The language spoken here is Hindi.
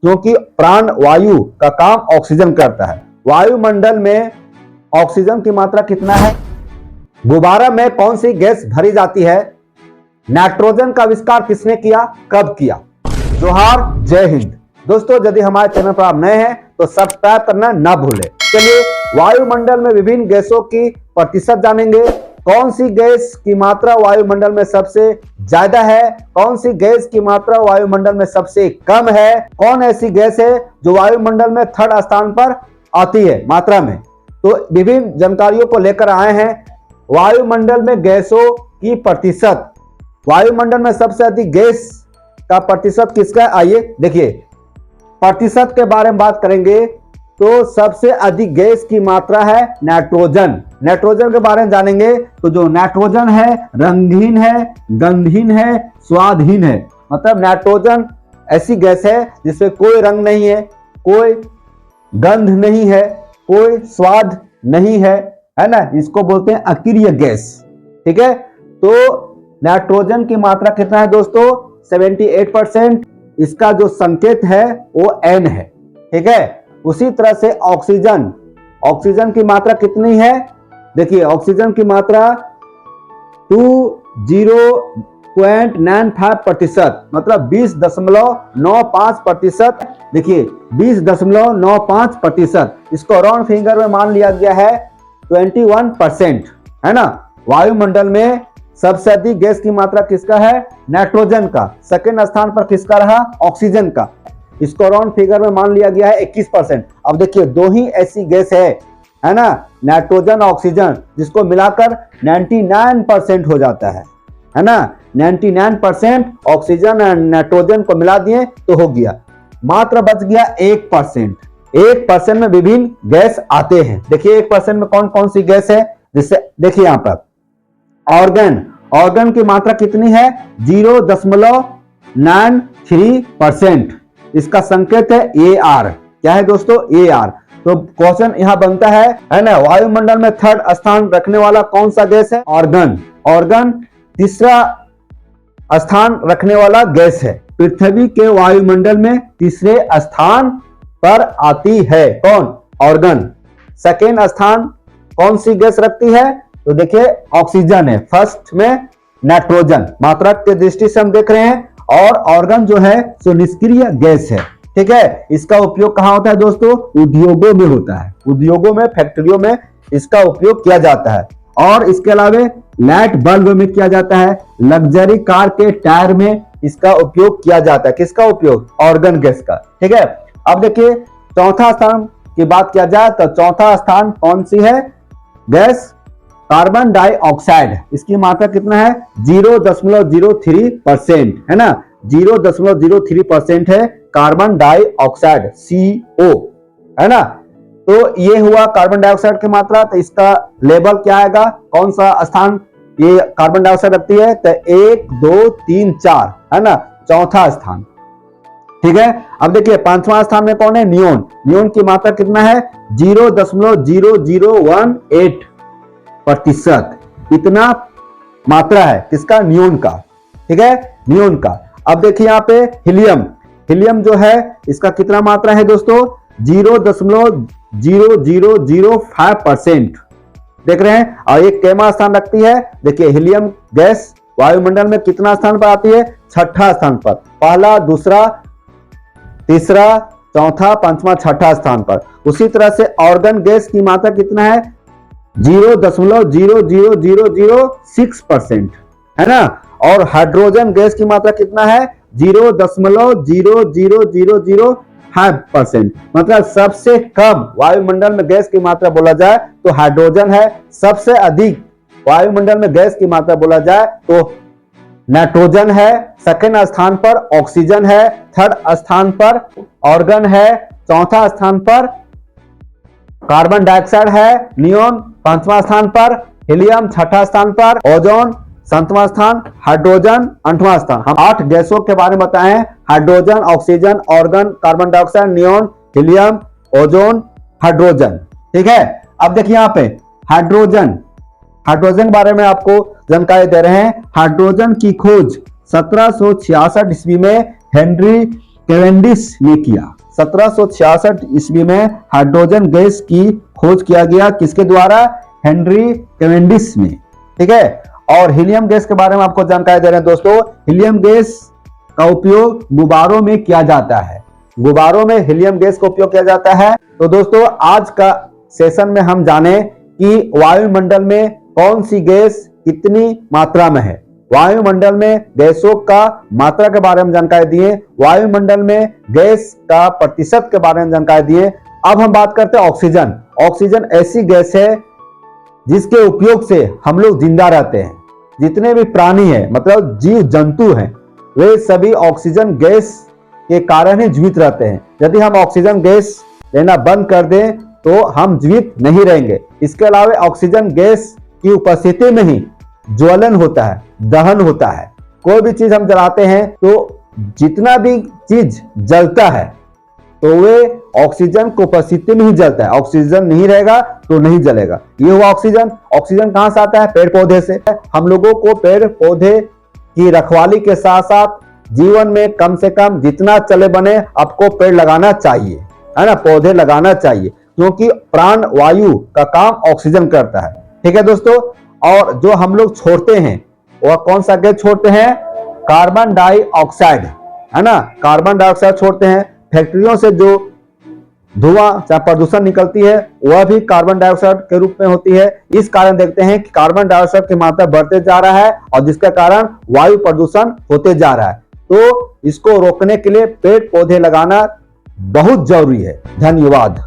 क्योंकि प्राण वायु का काम ऑक्सीजन करता है। वायुमंडल में ऑक्सीजन की मात्रा कितना है? गुब्बारा में कौन सी गैस भरी जाती है? नाइट्रोजन का आविष्कार किसने किया, कब किया? जोहार, जय हिंद। दोस्तों, यदि हमारे चैनल पर आप नए हैं तो सब्सक्राइब करना ना भूलें। चलिए वायुमंडल में विभिन्न गैसों की प्रतिशत जानेंगे। कौन सी गैस की मात्रा वायुमंडल में सबसे ज्यादा है, कौन सी गैस की मात्रा वायुमंडल में सबसे कम है, कौन ऐसी गैस है जो वायुमंडल में थर्ड स्थान पर आती है मात्रा में। तो विभिन्न जानकारियों को लेकर आए हैं। वायुमंडल में गैसों की प्रतिशत, वायुमंडल में सबसे अधिक गैस का प्रतिशत किसका है? आइए देखिए, प्रतिशत के बारे में बात करेंगे तो सबसे अधिक गैस की मात्रा है नाइट्रोजन। नाइट्रोजन के बारे में जानेंगे तो जो नाइट्रोजन है रंगहीन है, गंधहीन है, स्वादहीन है। मतलब नाइट्रोजन ऐसी गैस है जिसमें कोई रंग नहीं है, कोई गंध नहीं है, कोई स्वाद नहीं है, है ना। इसको बोलते हैं अक्रिय गैस। ठीक है, तो नाइट्रोजन की मात्रा कितना है दोस्तों? 78%। इसका जो संकेत है वो N है। ठीक है, उसी तरह से ऑक्सीजन, ऑक्सीजन की मात्रा कितनी है? देखिए ऑक्सीजन की मात्रा 20.95%, मतलब 20.95%। देखिए 20.95%, इसको राउंड फिंगर में मान लिया गया है 21%, है ना। वायुमंडल में सबसे अधिक गैस की मात्रा किसका है? नाइट्रोजन का। सेकंड स्थान पर किसका रहा? ऑक्सीजन का। इसको राउंड फिगर में मान लिया गया है 21%। अब देखिए दो ही ऐसी गैस है ना, नाइट्रोजन ऑक्सीजन, जिसको मिलाकर 99% हो जाता है ना। 99% ऑक्सीजन और नाइट्रोजन को मिला दिए तो हो गया। मात्र बच गया 1%। 1% में विभिन्न गैस आते हैं। देखिए 1% में कौन कौन सी गैस है, जिससे देखिए यहां पर ऑर्गन, ऑर्गन की मात्रा कितनी है? 0.93%। इसका संकेत है AR। क्या है दोस्तों? AR। तो क्वेश्चन यहां बनता है ना, वायुमंडल में थर्ड स्थान रखने वाला कौन सा गैस है? ऑर्गन। ऑर्गन तीसरा स्थान रखने वाला गैस है। पृथ्वी के वायुमंडल में तीसरे स्थान पर आती है कौन? ऑर्गन। सेकेंड स्थान कौन सी गैस रखती है? तो देखिए ऑक्सीजन है। फर्स्ट में नाइट्रोजन। मात्रा के दृष्टि से हम देख रहे हैं। और ऑर्गन जो है सो निष्क्रिय गैस है। ठीक है, इसका उपयोग कहां होता है दोस्तों? उद्योगों में होता है। उद्योगों में, फैक्ट्रियों में इसका उपयोग किया जाता है। और इसके अलावा लाइट बल्ब में किया जाता है, लग्जरी कार के टायर में इसका उपयोग किया जाता है। किसका उपयोग? ऑर्गन गैस का। ठीक है, अब देखिए चौथा स्थान की बात किया जाए तो चौथा स्थान कौन सी है गैस? Carbon dioxide. इसकी मात्रा कितना है? 0.03%, है ना। 0.03% है कार्बन डाइऑक्साइड, CO, है ना। तो ये हुआ कार्बन डाइऑक्साइड की मात्रा। तो इसका लेवल क्या आएगा? कौन सा स्थान ये कार्बन डाइऑक्साइड रखती है? तो 1, 2, 3, 4, है ना, चौथा स्थान। ठीक है, अब देखिए पांचवा स्थान में कौन है? नियोन। नियोन की मात्रा कितना है? 0.0018%। इतना मात्रा है किसका? नियोन का। ठीक है, नियोन का। अब देखिए यहाँ पे हीलियम। हीलियम जो है इसका कितना मात्रा है दोस्तों? 0.0005%। देख रहे हैं। और ये केमा स्थान रखती है? देखिए हीलियम गैस वायुमंडल में कितना स्थान पर आती है? छठा स्थान पर। पहला, दूसरा, तीसरा, चौथा, पांचवा, छठा स्थान पर। उसी तरह से ऑर्गन गैस की मात्रा कितना है? 0.00006%, है ना। और हाइड्रोजन गैस की मात्रा कितना है? 0.00005%। मतलब सबसे कम वायुमंडल में गैस की मात्रा बोला जाए तो हाइड्रोजन है। सबसे अधिक वायुमंडल में गैस की मात्रा बोला जाए तो नाइट्रोजन है। सेकंड स्थान पर ऑक्सीजन है। थर्ड स्थान पर ऑर्गन है। चौथा स्थान पर कार्बन डाइऑक्साइड है। नियोन पांचवा स्थान पर, हीलियम छठा स्थान पर, ओजोन सातवां स्थान, हाइड्रोजन आठवां स्थान। हम 8 गैसों के बारे में बताए हैं। Hydrogen, oxygen, organ, carbon dioxide, neon, helium, ozone, hydrogen. ठीक है, अब देखिए यहाँ पे हाइड्रोजन, हाइड्रोजन के बारे में आपको जानकारी दे रहे हैं। हाइड्रोजन की खोज 1766 ईस्वी में हेनरी कैवेंडिश ने किया। 1766 ईस्वी में हाइड्रोजन गैस की खोज किया गया, किसके द्वारा? हेनरी कैवेंडिश ने। ठीक है। और हीलियम गैस के बारे में आपको जानकारी दे रहे हैं दोस्तों। हीलियम गैस का उपयोग गुब्बारों में किया जाता है। गुब्बारों में हीलियम गैस का उपयोग किया जाता है। तो दोस्तों आज का सेशन में हम जाने कि वायुमंडल में कौन सी गैस कितनी मात्रा में है। वायुमंडल में गैसों का मात्रा के बारे में जानकारी दिए, वायुमंडल में गैस का प्रतिशत के बारे में जानकारी दिए। अब हम बात करते हैं ऑक्सीजन। ऑक्सीजन ऐसी गैस है जिसके उपयोग से हम लोग जिंदा रहते हैं। जितने भी प्राणी हैं, मतलब जीव जंतु हैं, वे सभी ऑक्सीजन गैस के कारण ही जीवित रहते हैं। यदि हम ऑक्सीजन गैस लेना बंद कर दें तो हम जीवित नहीं रहेंगे। इसके अलावा ऑक्सीजन गैस की उपस्थिति में ही ज्वलन होता है, दहन होता है। कोई भी चीज हम जलाते हैं तो जितना भी चीज जलता है तो वे ऑक्सीजन की उपस्थिति में ही जलता है। ऑक्सीजन नहीं रहेगा तो नहीं जलेगा। ये हुआ ऑक्सीजन। ऑक्सीजन कहां से आता है? पेड़ पौधे से। हम लोगों को पेड़ पौधे की रखवाली के साथ साथ जीवन में कम से कम जितना चले बने आपको पेड़ लगाना चाहिए, है ना, पौधे लगाना चाहिए, क्योंकि प्राण वायु का काम ऑक्सीजन करता है। ठीक है दोस्तों। और जो हम लोग छोड़ते हैं वह कौन सा गैस छोड़ते हैं? कार्बन डाइऑक्साइड, है ना, कार्बन डाइऑक्साइड छोड़ते हैं। फैक्ट्रियों से जो धुआं चाहे प्रदूषण निकलती है वह भी कार्बन डाइऑक्साइड के रूप में होती है। इस कारण देखते हैं कि कार्बन डाइऑक्साइड की मात्रा बढ़ते जा रहा है और जिसके कारण वायु प्रदूषण होते जा रहा है। तो इसको रोकने के लिए पेड़ पौधे लगाना बहुत जरूरी है। धन्यवाद।